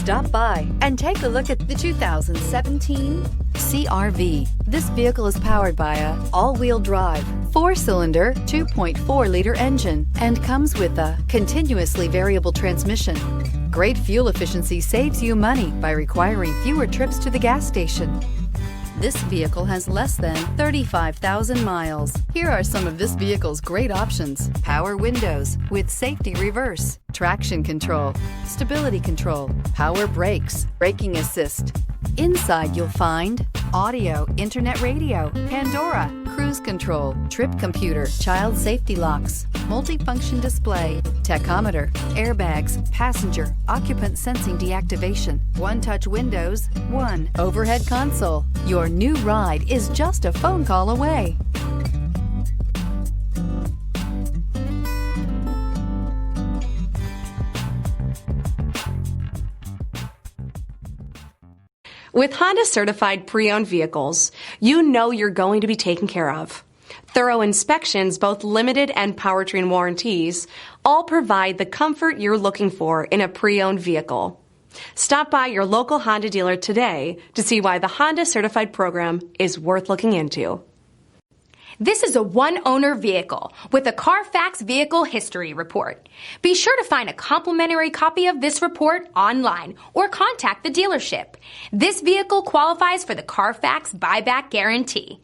Stop by and take a look at the 2017 CR-V. This vehicle is powered by a all-wheel drive, 4-cylinder, 2.4-liter engine and comes with a continuously variable transmission. Great fuel efficiency saves you money by requiring fewer trips to the gas station. This vehicle has less than 35,000 miles. Here are some of this vehicle's great options: power windows with safety reverse, traction control, stability control, power brakes, braking assist. Inside you'll find audio, internet radio, Pandora, cruise control, trip computer, child safety locks, multifunction display, tachometer, airbags, passenger, occupant sensing deactivation, one-touch windows, one overhead console. Your new ride is just a phone call away. With Honda certified pre-owned vehicles, you know you're going to be taken care of. Thorough inspections, both limited and powertrain warranties, all provide the comfort you're looking for in a pre-owned vehicle. Stop by your local Honda dealer today to see why the Honda certified program is worth looking into. This is a one-owner vehicle with a Carfax Vehicle History Report. Be sure to find a complimentary copy of this report online or contact the dealership. This vehicle qualifies for the Carfax Buyback Guarantee.